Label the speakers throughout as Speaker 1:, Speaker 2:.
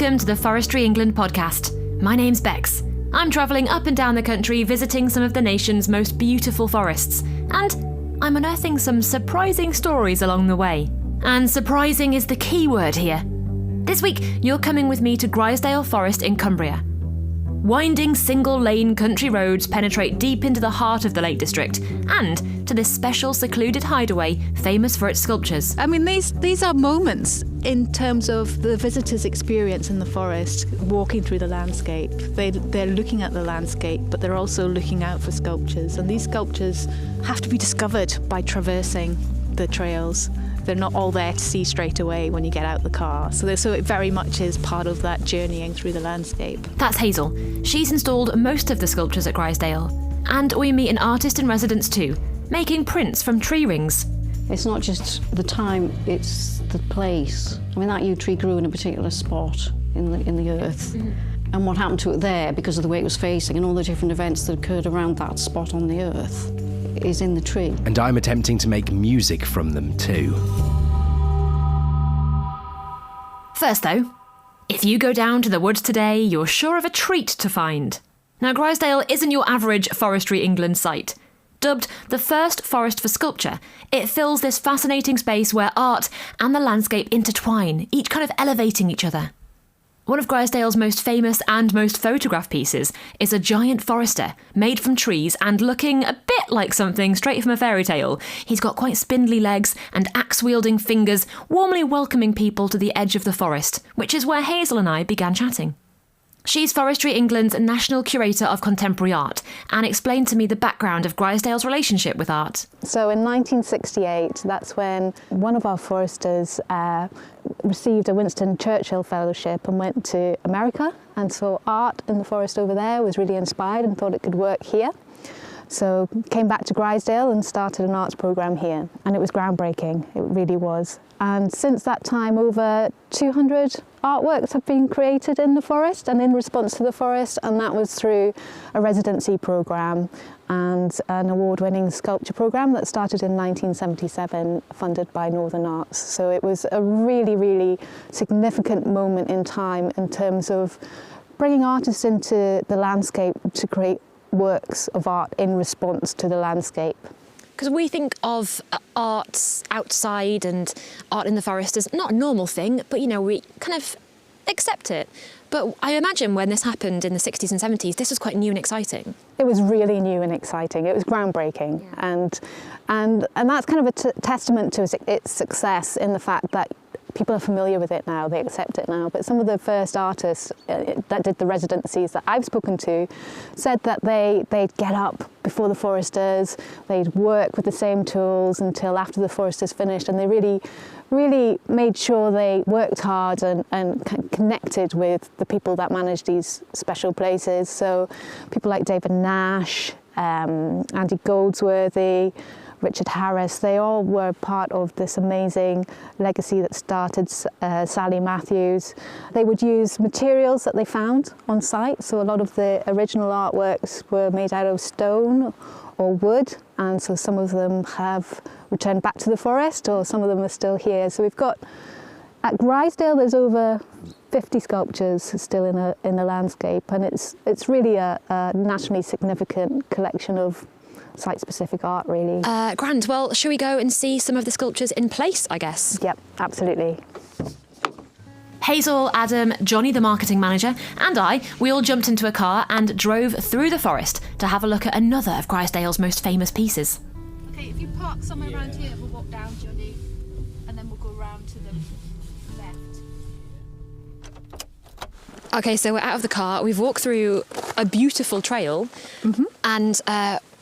Speaker 1: Welcome to the Forestry England podcast. My name's Bex. I'm travelling up and down the country visiting some of the nation's most beautiful forests, and I'm unearthing some surprising stories along the way. And surprising is the key word here. This week, you're coming with me to Grizedale Forest in Cumbria. Winding single-lane country roads penetrate deep into the heart of the Lake District and to this special secluded hideaway famous for its sculptures.
Speaker 2: I mean, these are moments in terms of the visitor's experience in the forest, walking through the landscape. They're looking at the landscape, but they're also looking out for sculptures. And these sculptures have to be discovered by traversing the trails. They're not all there to see straight away when you get out the car. So it very much is part of that journeying through the landscape.
Speaker 1: That's Hazel. She's installed most of the sculptures at Grizedale. And we meet an artist in residence too, making prints from tree rings.
Speaker 3: It's not just the time, it's the place. I mean, that yew tree grew in a particular spot in the earth. Mm-hmm. And what happened to it there, because of the way it was facing and all the different events that occurred around that spot on the earth, is in the tree.
Speaker 4: And I'm attempting to make music from them too.
Speaker 1: First though, if you go down to the woods today, you're sure of a treat to find. Now, Grizedale isn't your average Forestry England site. Dubbed the first forest for sculpture, it fills this fascinating space where art and the landscape intertwine, each kind of elevating each other. One of Grizedale's most famous and most photographed pieces is a giant forester made from trees and looking a bit like something straight from a fairy tale. He's got quite spindly legs and axe-wielding fingers, warmly welcoming people to the edge of the forest, which is where Hazel and I began chatting. She's Forestry England's National Curator of Contemporary Art and explained to me the background of Grizedale's relationship with art.
Speaker 5: So in 1968, that's when one of our foresters received a Winston Churchill Fellowship and went to America, and so art in the forest over there was really inspired and thought it could work here. So came back to Grizedale and started an arts programme here, and it was groundbreaking, it really was. And since that time, over 200 artworks have been created in the forest and in response to the forest, and that was through a residency programme and an award-winning sculpture programme that started in 1977, funded by Northern Arts. So it was a really, really significant moment in time in terms of bringing artists into the landscape to create works of art in response to the landscape.
Speaker 1: Because we think of art outside and art in the forest as not a normal thing, but, you know, we kind of accept it. But I imagine when this happened in the 60s and 70s, this was quite new and exciting.
Speaker 5: It was really new and exciting. It was groundbreaking. Yeah. And that's kind of a testament to its success in the fact that people are familiar with it now, they accept it now. But some of the first artists that did the residencies that I've spoken to said that they'd get up before the foresters, they'd work with the same tools until after the foresters finished, and they really made sure they worked hard and connected with the people that managed these special places. So people like David Nash, Andy Goldsworthy, Richard Harris, they all were part of this amazing legacy that started. Sally Matthews. They would use materials that they found on site, so a lot of the original artworks were made out of stone or wood, and so some of them have returned back to the forest, or some of them are still here. So we've got, at Grizedale, there's over 50 sculptures still in the landscape, and it's really a nationally significant collection of site-specific art, really.
Speaker 1: Grand. Well, shall we go and see some of the sculptures in place, I guess?
Speaker 5: Yep, absolutely.
Speaker 1: Hazel, Adam, Johnny the marketing manager, and we all jumped into a car and drove through the forest to have a look at another of Grizedale's most famous pieces.
Speaker 2: Okay, if you park somewhere around here, we'll walk down, Johnny, and then we'll go round to the left.
Speaker 1: Okay, so we're out of the car. We've walked through a beautiful trail, and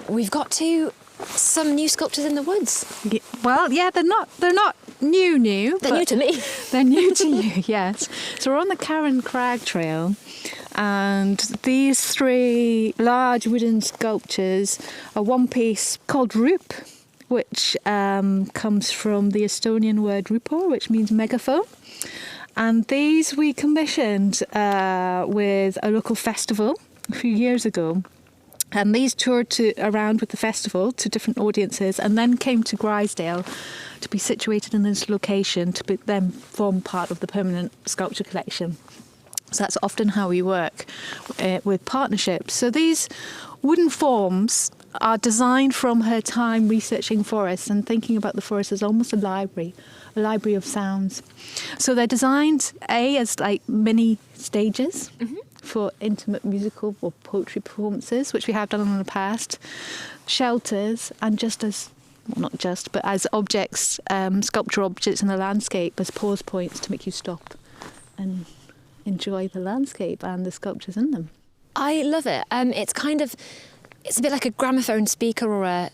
Speaker 1: we've got to some new sculptures in the woods.
Speaker 2: Yeah, well, yeah, they're not new.
Speaker 1: They're new to me.
Speaker 2: They're new to you, yes. So we're on the Carron Crag Trail, and these three large wooden sculptures are one piece called Roop, which comes from the Estonian word rupor, which means megaphone. And these we commissioned with a local festival a few years ago. And these toured around with the festival to different audiences, and then came to Grizedale to be situated in this location to then form part of the permanent sculpture collection. So that's often how we work with partnerships. So these wooden forms are designed from her time researching forests and thinking about the forest as almost a library of sounds. So they're designed, as like mini stages for intimate musical or poetry performances, which we have done in the past, shelters, and just as, well, not just, but as objects, sculpture objects in the landscape as pause points to make you stop and enjoy the landscape and the sculptures in them.
Speaker 1: I love it. It's a bit like a gramophone speaker or a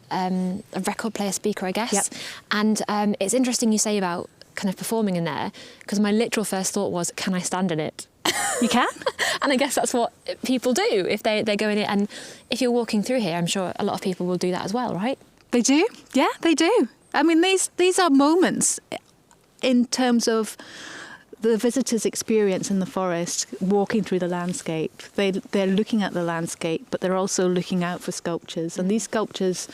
Speaker 1: record player speaker, I guess.
Speaker 2: Yep.
Speaker 1: And it's interesting you say about kind of performing in there, because my literal first thought was, can I stand in it?
Speaker 2: You can?
Speaker 1: And I guess that's what people do if they go in it. And if you're walking through here, I'm sure a lot of people will do that as well, right?
Speaker 2: They do. Yeah, they do. I mean, these are moments in terms of the visitor's experience in the forest, walking through the landscape. They're looking at the landscape, but they're also looking out for sculptures. And these sculptures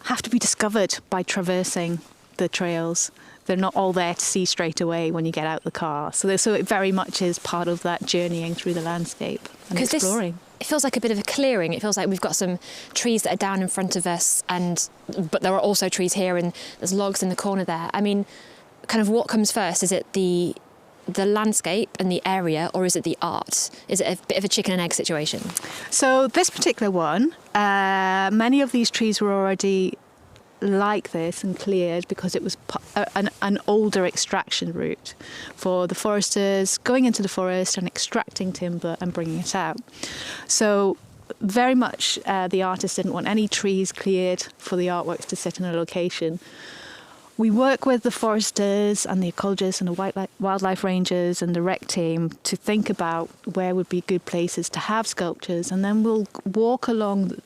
Speaker 2: have to be discovered by traversing the trails. They're not all there to see straight away when you get out the car. So it very much is part of that journeying through the landscape and exploring.
Speaker 1: It feels like a bit of a clearing. It feels like we've got some trees that are down in front of us, but there are also trees here, and there's logs in the corner there. I mean, kind of what comes first? Is it the landscape and the area, or is it the art? Is it a bit of a chicken and egg situation?
Speaker 2: So this particular one, many of these trees were already like this and cleared because it was an older extraction route for the foresters going into the forest and extracting timber and bringing it out. So very much the artist didn't want any trees cleared for the artworks to sit in a location. We work with the foresters and the ecologists and the wildlife rangers and the rec team to think about where would be good places to have sculptures, and then we'll walk along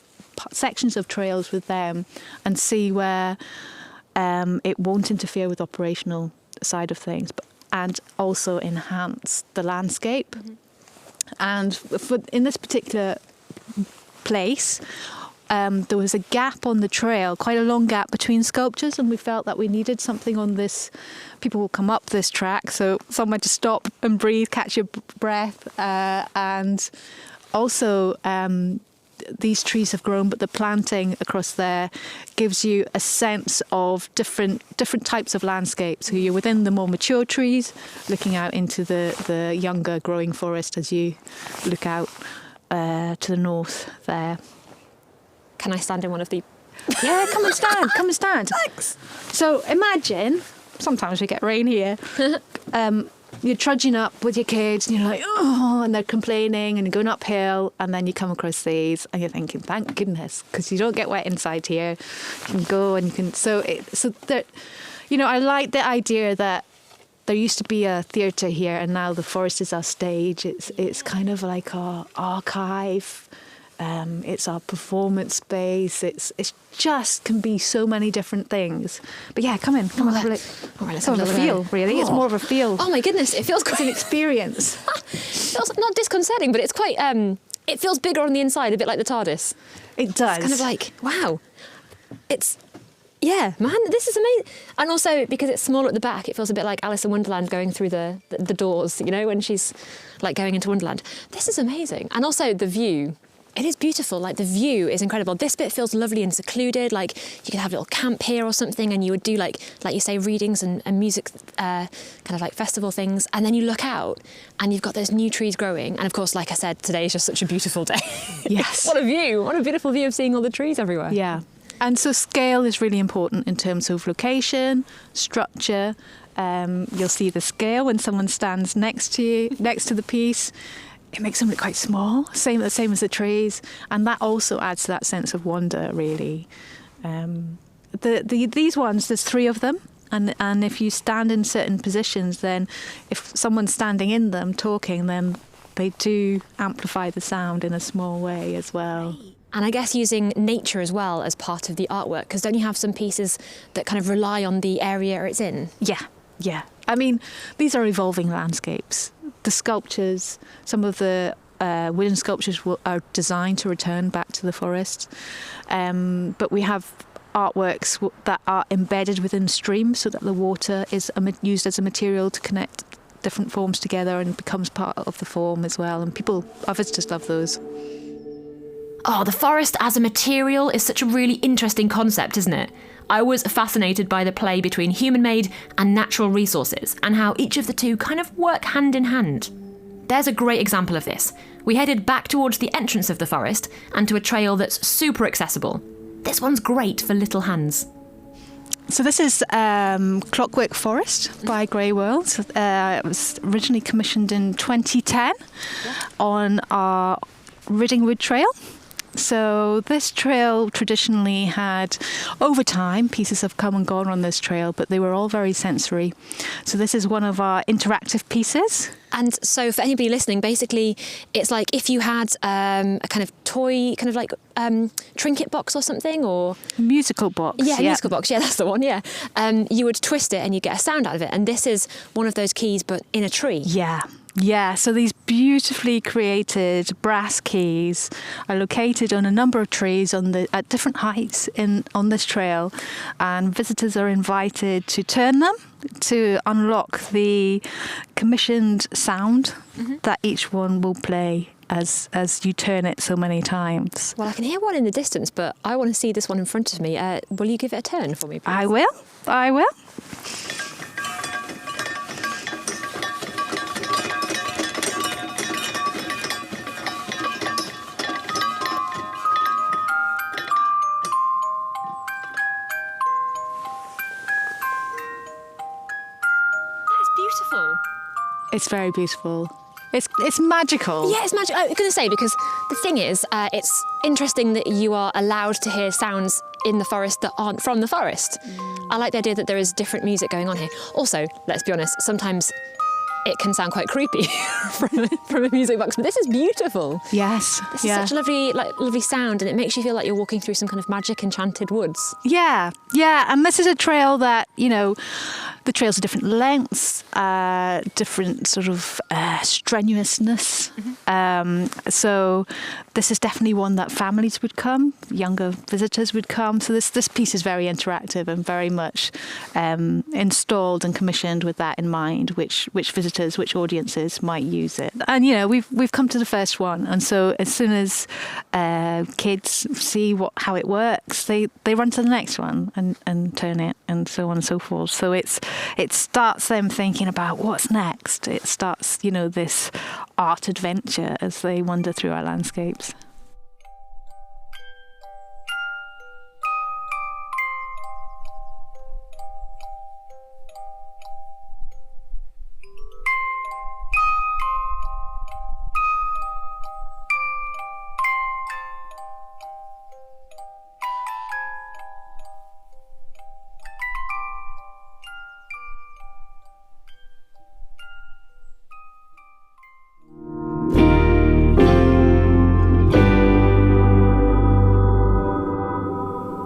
Speaker 2: sections of trails with them and see where it won't interfere with operational side of things, and also enhance the landscape. And in this particular place, there was a gap on the trail, quite a long gap between sculptures, and we felt that we needed something on this. People will come up this track, so somewhere to stop and breathe, catch your breath, and also these trees have grown, but the planting across there gives you a sense of different types of landscapes. So you're within the more mature trees, looking out into the younger growing forest as you look out to the north there.
Speaker 1: Can I stand in one of the...
Speaker 2: Yeah, come and stand.
Speaker 1: Thanks.
Speaker 2: So imagine, sometimes we get rain here, you're trudging up with your kids and you're like, oh, and they're complaining and you're going uphill, and then you come across these and you're thinking, thank goodness, because you don't get wet inside here. You can go and you can... I like the idea that there used to be a theatre here and now the forest is our stage. It's kind of like our archive. It's our performance space. It's just can be so many different things. But yeah, come on, have a look.
Speaker 1: All right, let's
Speaker 2: have
Speaker 1: have
Speaker 2: a
Speaker 1: a
Speaker 2: feel,
Speaker 1: look.
Speaker 2: really. It's more of a feel.
Speaker 1: Oh my goodness, it feels quite...
Speaker 2: It's an experience.
Speaker 1: It feels not disconcerting, but it's quite... it feels bigger on the inside, a bit like the TARDIS.
Speaker 2: It does.
Speaker 1: It's kind of like, wow. It's... Yeah, man, this is amazing. And also, because it's small at the back, it feels a bit like Alice in Wonderland going through the doors, when she's like going into Wonderland. This is amazing. And also the view. It is beautiful. Like, the view is incredible. This bit feels lovely and secluded. Like, you could have a little camp here or something, and you would do, like you say, readings and music, kind of like festival things. And then you look out, and you've got those new trees growing. And of course, like I said, today is just such a beautiful day.
Speaker 2: Yes.
Speaker 1: What a view. What a beautiful view of seeing all the trees everywhere.
Speaker 2: Yeah. And so scale is really important in terms of location, structure. You'll see the scale when someone stands next to you, next to the piece. It makes them look quite small, same as the trees, and that also adds to that sense of wonder, really. These ones, there's 3 of them, and if you stand in certain positions, then if someone's standing in them talking, then they do amplify the sound in a small way as well.
Speaker 1: And I guess using nature as well as part of the artwork, because don't you have some pieces that kind of rely on the area it's in?
Speaker 2: Yeah. I mean, these are evolving landscapes. The sculptures, some of the wooden sculptures are designed to return back to the forest. But we have artworks that are embedded within streams so that the water is used as a material to connect different forms together and becomes part of the form as well. And our visitors love those.
Speaker 1: Oh, the forest as a material is such a really interesting concept, isn't it? I was fascinated by the play between human-made and natural resources and how each of the two kind of work hand in hand. There's a great example of this. We headed back towards the entrance of the forest and to a trail that's super accessible. This one's great for little hands.
Speaker 2: So this is Clockwork Forest by Grey World. It was originally commissioned in 2010 on our Riddingwood Trail. So this trail traditionally had, over time, pieces have come and gone on this trail, but they were all very sensory. So this is one of our interactive pieces.
Speaker 1: And so for anybody listening, basically, it's like if you had a kind of toy, kind of like trinket box or something, or...
Speaker 2: Musical box.
Speaker 1: Yeah, musical box. Yeah, that's the one, yeah. You would twist it and you get a sound out of it. And this is one of those keys, but in a tree.
Speaker 2: Yeah, so these beautifully created brass keys are located on a number of trees at different heights on this trail, and visitors are invited to turn them to unlock the commissioned sound that each one will play as you turn it so many times.
Speaker 1: Well, I can hear one in the distance, but I want to see this one in front of me. Will you give it a turn for me, please?
Speaker 2: I will.
Speaker 1: Beautiful.
Speaker 2: It's very beautiful. It's magical.
Speaker 1: Yeah, it's magical. I was going to say, because the thing is, it's interesting that you are allowed to hear sounds in the forest that aren't from the forest. I like the idea that there is different music going on here. Also, let's be honest, sometimes it can sound quite creepy from a music box, but this is beautiful.
Speaker 2: Yes.
Speaker 1: This is such a lovely sound, and it makes you feel like you're walking through some kind of magic enchanted woods.
Speaker 2: Yeah, and this is a trail that, the trails are different lengths, different sort of strenuousness. So this is definitely one that families would come, younger visitors would come. So this piece is very interactive and very much installed and commissioned with that in mind, which visitors, which audiences might use it. And we've come to the first one, and so as soon as kids see how it works, they run to the next one and turn it, and so on and so forth. So it starts them thinking about what's next. It starts, this art adventure as they wander through our landscapes.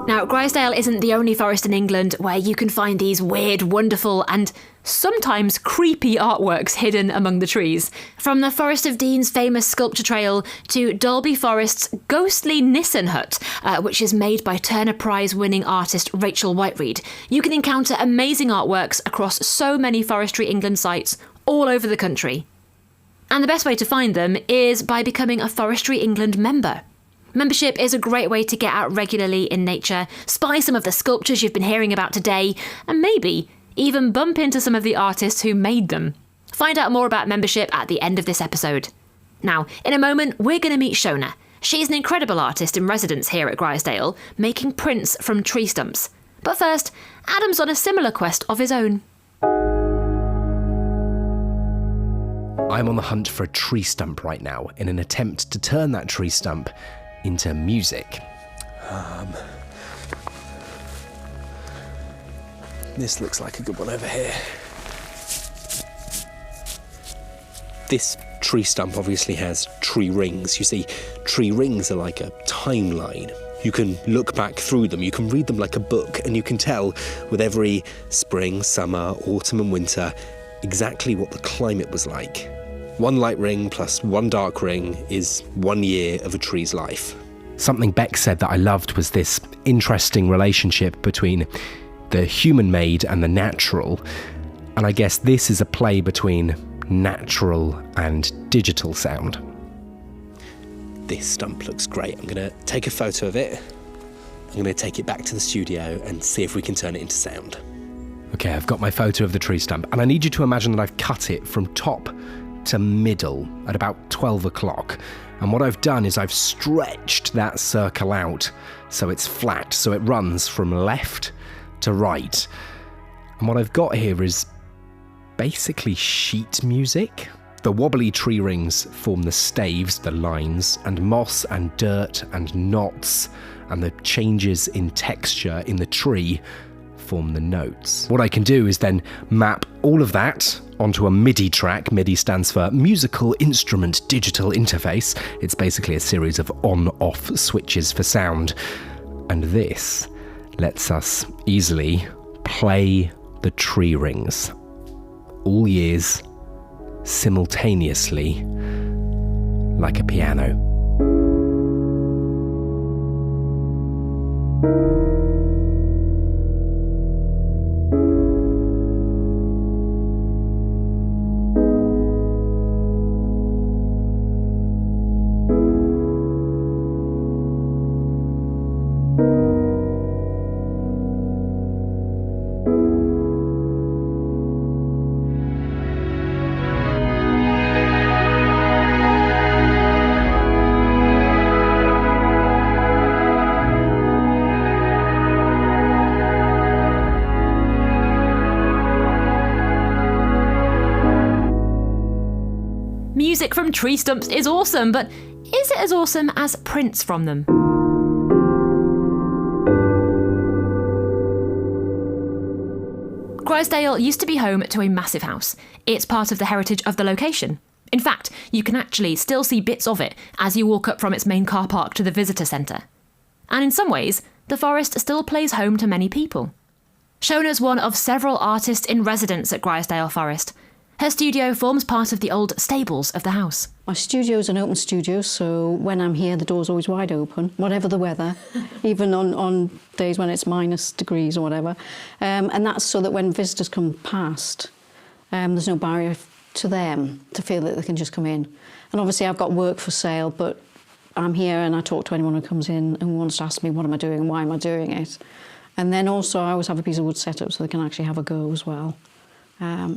Speaker 1: Now, Grizedale isn't the only forest in England where you can find these weird, wonderful and sometimes creepy artworks hidden among the trees. From the Forest of Dean's famous sculpture trail to Dalby Forest's ghostly Nissen hut, which is made by Turner Prize-winning artist Rachel Whiteread, you can encounter amazing artworks across so many Forestry England sites all over the country. And the best way to find them is by becoming a Forestry England member. Membership is a great way to get out regularly in nature, spy some of the sculptures you've been hearing about today, and maybe even bump into some of the artists who made them. Find out more about membership at the end of this episode. Now, in a moment, we're going to meet Shona. She's an incredible artist in residence here at Grizedale, making prints from tree stumps. But first, Adam's on a similar quest of his own.
Speaker 4: I'm on the hunt for a tree stump right now in an attempt to turn that tree stump into music.
Speaker 6: This looks like a good one over here. This tree stump obviously has tree rings. You see, tree rings are like a timeline. You can look back through them, you can read them like a book, and you can tell with every spring, summer, autumn and winter exactly what the climate was like. One light ring plus one dark ring is 1 year of a tree's life.
Speaker 4: Something Beck said that I loved was this interesting relationship between the human-made and the natural. And I guess this is a play between natural and digital sound.
Speaker 6: This stump looks great. I'm going to take a photo of it. I'm going to take it back to the studio and see if we can turn it into sound.
Speaker 4: Okay, I've got my photo of the tree stump, and I need you to imagine that I've cut it from top to middle at about 12 o'clock. And what I've done is I've stretched that circle out so it's flat, so it runs from left to right. And what I've got here is basically sheet music. The wobbly tree rings form the staves, the lines, and moss and dirt and knots, and the changes in texture in the tree form the notes. What I can do is then map all of that onto a MIDI track. MIDI stands for Musical Instrument Digital Interface. It's basically a series of on-off switches for sound. And this lets us easily play the tree rings all years, simultaneously, like a piano.
Speaker 1: Music from tree stumps is awesome, but is it as awesome as prints from them? Grizedale used to be home to a massive house. It's part of the heritage of the location. In fact, you can actually still see bits of it as you walk up from its main car park to the visitor centre. And in some ways, the forest still plays home to many people. Shona's one of several artists in residence at Grizedale Forest. Her studio forms part of the old stables of the house.
Speaker 3: My studio is an open studio, so when I'm here, the door's always wide open, whatever the weather, even on days when it's -degrees or whatever. And that's so that when visitors come past, there's no barrier to them to feel that they can just come in. And obviously I've got work for sale, but I'm here and I talk to anyone who comes in and wants to ask me what am I doing and why am I doing it. And then also I always have a piece of wood set up so they can actually have a go as well.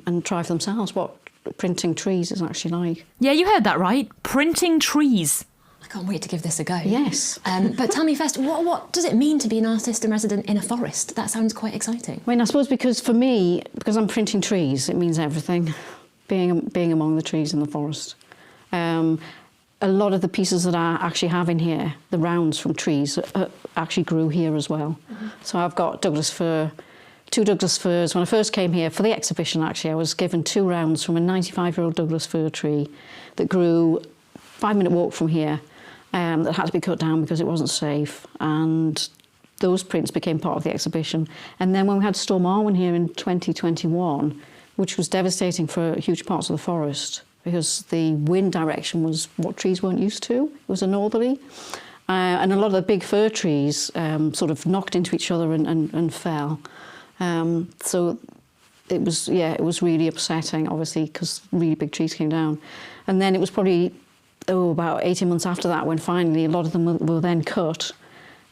Speaker 3: And try for themselves what printing trees is actually like.
Speaker 1: Yeah, you heard that right. Printing trees. I can't wait to give this a go.
Speaker 3: Yes.
Speaker 1: But tell me first, what does it mean to be an artist and resident in a forest? That sounds quite exciting.
Speaker 3: I mean, I suppose because for me, because I'm printing trees, it means everything, being among the trees in the forest. A lot of the pieces that I actually have in here, the rounds from trees, actually grew here as well. Mm-hmm. So I've got Douglas fir, 2 Douglas firs. When I first came here for the exhibition, actually, I was given 2 rounds from a 95-year-old Douglas fir tree that grew 5-minute walk from here, that had to be cut down because it wasn't safe. And those prints became part of the exhibition. And then when we had Storm Arwen here in 2021, which was devastating for huge parts of the forest because the wind direction was what trees weren't used to. It was a northerly. And a lot of the big fir trees sort of knocked into each other and fell. So it was really upsetting, obviously, because really big trees came down. And then it was probably, about 18 months after that when finally a lot of them were then cut.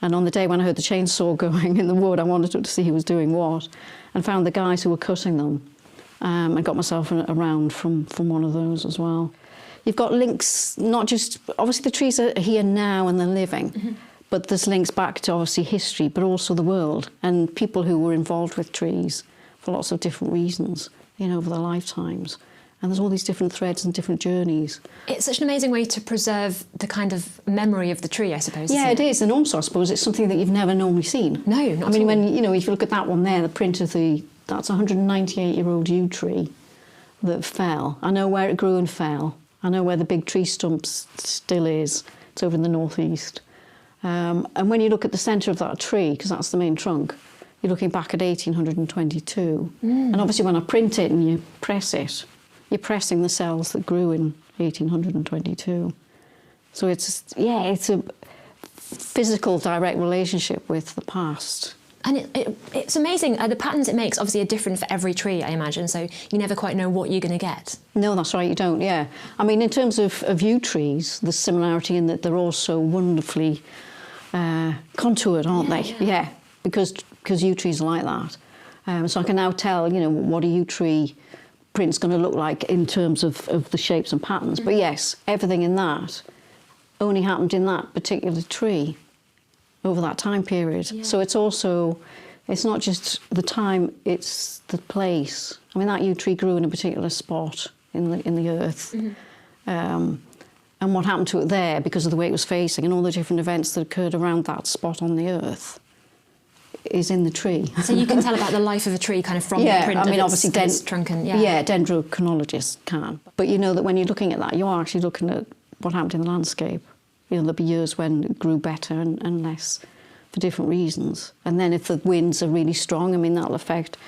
Speaker 3: And on the day when I heard the chainsaw going in the wood, I wanted to see who was doing what and found the guys who were cutting them and got myself a round from one of those as well. You've got links, not just, obviously the trees are here now and they're living, mm-hmm. But there's links back to obviously history, but also the world and people who were involved with trees for lots of different reasons, over their lifetimes. And there's all these different threads and different journeys.
Speaker 1: It's such an amazing way to preserve the kind of memory of the tree, I suppose.
Speaker 3: Yeah, it is. And also, I suppose, it's something that you've never normally seen.
Speaker 1: No, not at all.
Speaker 3: when, if you look at that one there, the print of that's a 198-year-old yew tree that fell. I know where it grew and fell. I know where the big tree stump still is. It's over in the northeast. And when you look at the centre of that tree, because that's the main trunk, you're looking back at 1822. And obviously when I print it and you press it, you're pressing the cells that grew in 1822. So it's a physical, direct relationship with the past.
Speaker 1: And it's amazing. The patterns it makes obviously are different for every tree, I imagine, so you never quite know what you're going to get.
Speaker 3: No, that's right, you don't, yeah. I mean, in terms of yew trees, there's similarity in that they're all so wonderfully contoured, aren't they? Yeah, because yew trees are like that. So I can now tell, you know, what a yew tree print's going to look like in terms of the shapes and patterns. But yes, everything in that only happened in that particular tree over that time period.
Speaker 1: Yeah.
Speaker 3: So it's also, it's not just the time, it's the place. I mean, that yew tree grew in a particular spot in the earth. And what happened to it there because of the way it was facing and all the different events that occurred around that spot on the earth is in the tree.
Speaker 1: So you can tell about the life of a tree kind of from the print
Speaker 3: I mean,
Speaker 1: of
Speaker 3: obviously
Speaker 1: its trunk and,
Speaker 3: dendrochronologists can. But you know that when you're looking at that, you are actually looking at what happened in the landscape. You know, there'll be years when it grew better and less for different reasons. And then if the winds are really strong, I mean, that'll affect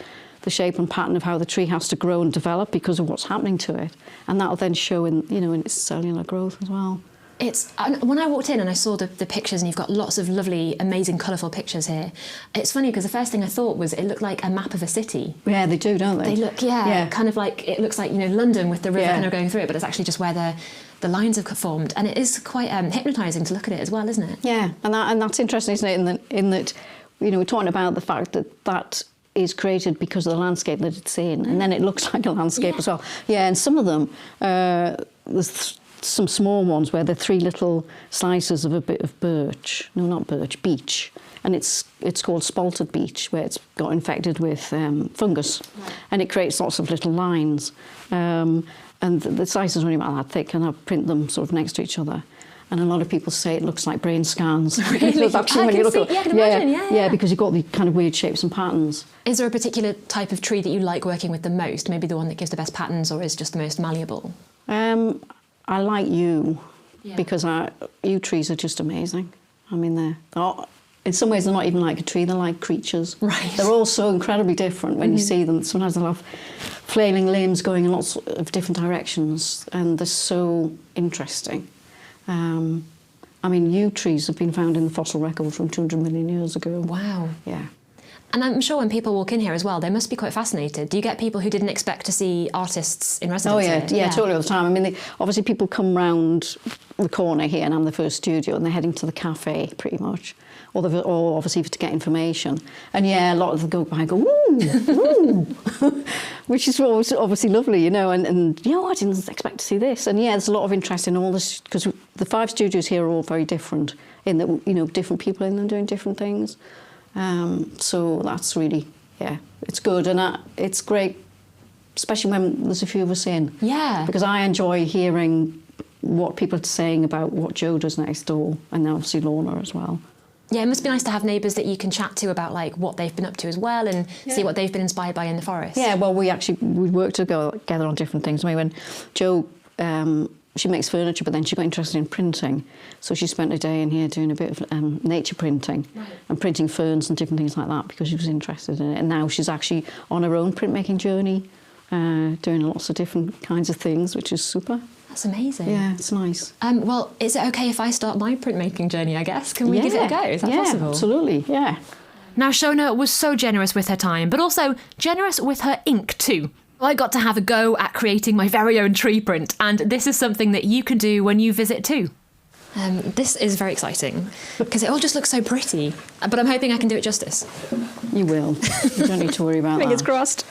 Speaker 3: the shape and pattern of how the tree has to grow and develop because of what's happening to it. And that'll then show in, you know, in its cellular growth as well.
Speaker 1: When I walked in and I saw the pictures, and you've got lots of lovely, amazing, colourful pictures here, it's funny because the first thing I thought was it looked like a map of a city.
Speaker 3: Yeah, they do, don't they?
Speaker 1: They look, kind of like, it looks like, you know, London with the river kind of going through it, but it's actually just where the lines have formed. And it is quite hypnotising to look at it as well, isn't it? Yeah,
Speaker 3: and that's interesting, isn't it, in that, you know, we're talking about the fact that is created because of the landscape that it's in, and then it looks like a landscape as well. Yeah, and some of them, there's some small ones where they're three little slices of a bit of birch. No, not birch, beech. And it's called spalted beech, where it's got infected with fungus. Right. And it creates lots of little lines. And the slices are only about that thick, and I print them sort of next to each other. And a lot of people say it looks like brain scans.
Speaker 1: Really?
Speaker 3: Actually, when you look at
Speaker 1: I can imagine,
Speaker 3: yeah, because you've got the kind of weird shapes and patterns.
Speaker 1: Is there a particular type of tree that you like working with the most? Maybe the one that gives the best patterns, or is just the most malleable?
Speaker 3: I like yew because yew trees are just amazing. I mean, in some ways they're not even like a tree, they're like creatures.
Speaker 1: Right.
Speaker 3: They're all so incredibly different when you see them. Sometimes they'll have flailing limbs going in lots of different directions, and they're so interesting. I mean, yew trees have been found in the fossil record from 200 million years ago.
Speaker 1: Wow.
Speaker 3: Yeah.
Speaker 1: And I'm sure when people walk in here as well, they must be quite fascinated. Do you get people who didn't expect to see artists in residence here?
Speaker 3: Yeah, totally all the time. I mean, obviously people come round the corner here, and I'm the first studio, and they're heading to the cafe pretty much, or obviously to get information. And yeah, a lot of them go by and go, ooh, which is obviously lovely, you know, and you know, I didn't expect to see this. And yeah, there's a lot of interest in all this, because the 5 studios here are all very different in that, you know, different people in them doing different things. So that's really, it's good, and it's great, especially when there's a few of us in.
Speaker 1: Yeah.
Speaker 3: Because I enjoy hearing what people are saying about what Joe does next door, and obviously Lorna as well.
Speaker 1: Yeah, it must be nice to have neighbours that you can chat to about like what they've been up to as well, and see what they've been inspired by in the forest. Yeah,
Speaker 3: well, we work together on different things. I mean, when Joe, she makes furniture, but then she got interested in printing, so she spent a day in here doing a bit of nature printing and printing ferns and different things like that because she was interested in it. And now she's actually on her own printmaking journey, doing lots of different kinds of things, which is super.
Speaker 1: That's amazing.
Speaker 3: Yeah, it's nice.
Speaker 1: Well, is it okay if I start my printmaking journey, I guess? Can we give it a go? Is that possible?
Speaker 3: Yeah, absolutely, yeah.
Speaker 1: Now, Shona was so generous with her time, but also generous with her ink too. I got to have a go at creating my very own tree print, and this is something that you can do when you visit too. This is very exciting, because it all just looks so pretty, but I'm hoping I can do it justice.
Speaker 3: You will. You don't need to worry about that.
Speaker 1: Fingers crossed.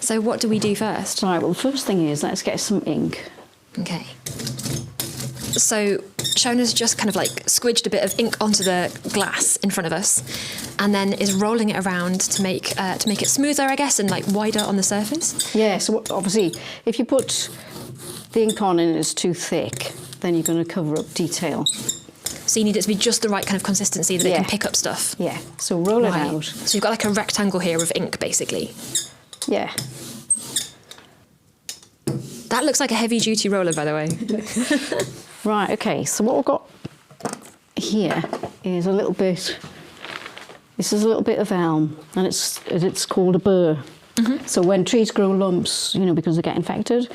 Speaker 1: So what do we do first?
Speaker 3: Right, well, the first thing is let's get some ink.
Speaker 1: Okay. So Shona's just kind of like squidged a bit of ink onto the glass in front of us, and then is rolling it around to make it smoother, I guess, and like wider on the surface.
Speaker 3: Yeah. So obviously, if you put the ink on and it's too thick, then you're going to cover up detail.
Speaker 1: So you need it to be just the right kind of consistency that it can pick up stuff.
Speaker 3: Yeah. So roll it out.
Speaker 1: So you've got like a rectangle here of ink, basically.
Speaker 3: Yeah.
Speaker 1: That looks like a heavy-duty roller, by the way.
Speaker 3: Right, okay, so what we've got here is a little bit, this is a little bit of elm, and it's called a burr. So when trees grow lumps, you know, because they get infected,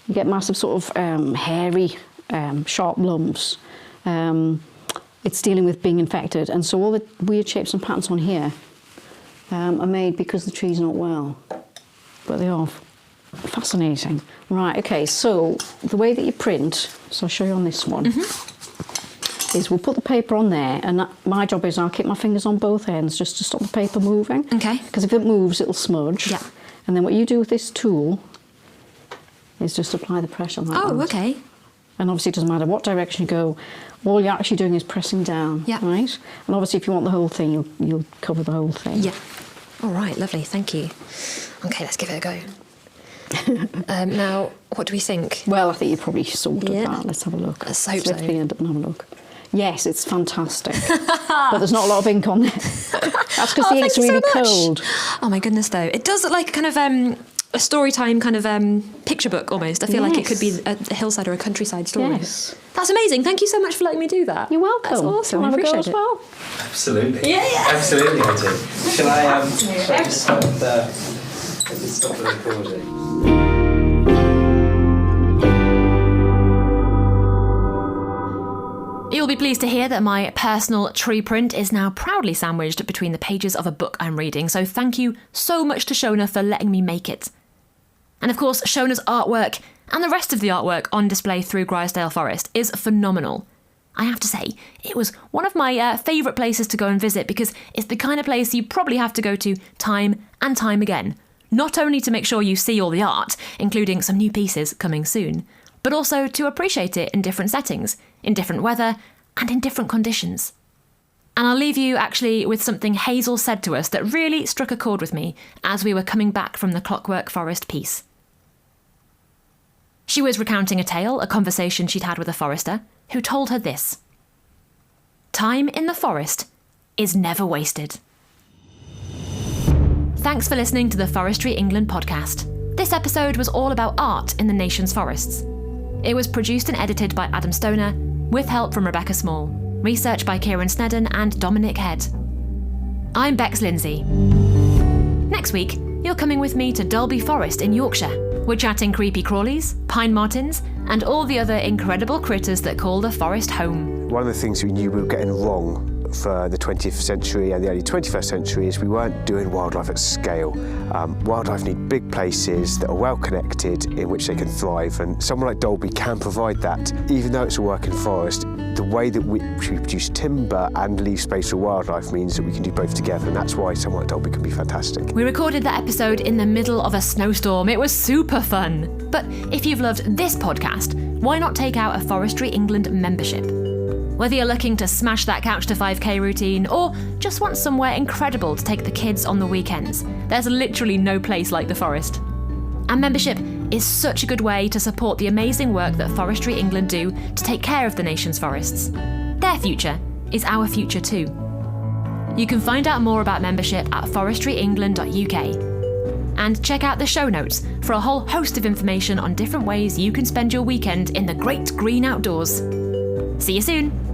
Speaker 3: you get massive sort of hairy, sharp lumps. it's dealing with being infected. And so all the weird shapes and patterns on here are made because the tree's not well. But they are fascinating. Right, okay, so the way that you print, so I'll show you on this one, is we'll put the paper on there, and my job is I'll keep my fingers on both ends just to stop the paper moving.
Speaker 1: Okay.
Speaker 3: Because if it moves, it'll smudge.
Speaker 1: Yeah.
Speaker 3: And then what you do with this tool is just apply the pressure like that.
Speaker 1: Oh, okay.
Speaker 3: And obviously it doesn't matter what direction you go, all you're actually doing is pressing down,
Speaker 1: Yeah.
Speaker 3: right? And obviously if you want the whole thing, you'll cover the whole thing.
Speaker 1: Yeah. All right, lovely, thank you. Okay, let's give it a go. Now, what do we think?
Speaker 3: Well, I think you probably sorted
Speaker 1: Yeah.
Speaker 3: that. Let's have a look.
Speaker 1: Let's hope
Speaker 3: Lift
Speaker 1: so.
Speaker 3: the end up and have a look. Yes, it's fantastic. But there's not a lot of ink on there. That's because the ink's
Speaker 1: thank you so
Speaker 3: really
Speaker 1: much.
Speaker 3: cold.
Speaker 1: Oh my goodness, though. It does look like kind of a story time kind of picture book almost. I feel like it could be a hillside or a countryside story.
Speaker 3: Yes.
Speaker 1: That's amazing. Thank you so much for letting me do that.
Speaker 3: You're welcome.
Speaker 1: That's awesome. I
Speaker 3: Have a go
Speaker 1: appreciate
Speaker 3: as
Speaker 1: it.
Speaker 3: well.
Speaker 6: Absolutely.
Speaker 1: Yeah.
Speaker 6: Absolutely, I do. Shall I just stop the recording?
Speaker 1: You'll be pleased to hear that my personal tree print is now proudly sandwiched between the pages of a book I'm reading, so thank you so much to Shona for letting me make it. And of course, Shona's artwork and the rest of the artwork on display through Grizedale Forest is phenomenal. I have to say, it was one of my favourite places to go and visit because it's the kind of place you probably have to go to time and time again, not only to make sure you see all the art, including some new pieces coming soon, but also to appreciate it in different settings, in different weather, and in different conditions. And I'll leave you actually with something Hazel said to us that really struck a chord with me as we were coming back from the Clockwork Forest piece. She was recounting a tale, a conversation she'd had with a forester, who told her this: "Time in the forest is never wasted." Thanks for listening to the Forestry England podcast. This episode was all about art in the nation's forests. It was produced and edited by Adam Stoner, with help from Rebecca Small, research by Kieran Snedden and Dominic Head. I'm Bex Lindsay. Next week, you're coming with me to Dalby Forest in Yorkshire. We're chatting creepy crawlies, pine martins, and all the other incredible critters that call the forest home.
Speaker 7: One of the things we knew we were getting wrong for the 20th century and the early 21st century is we weren't doing wildlife at scale. Wildlife need big places that are well connected in which they can thrive, and somewhere like Dalby can provide that. Even though it's a working forest, the way that we produce timber and leave space for wildlife means that we can do both together, and that's why somewhere like Dalby can be fantastic.
Speaker 1: We recorded that episode in the middle of a snowstorm. It was super fun. But if you've loved this podcast, why not take out a Forestry England membership? Whether you're looking to smash that couch to 5k routine or just want somewhere incredible to take the kids on the weekends, there's literally no place like the forest. And membership is such a good way to support the amazing work that Forestry England do to take care of the nation's forests. Their future is our future too. You can find out more about membership at forestryengland.uk. And check out the show notes for a whole host of information on different ways you can spend your weekend in the great green outdoors. See you soon!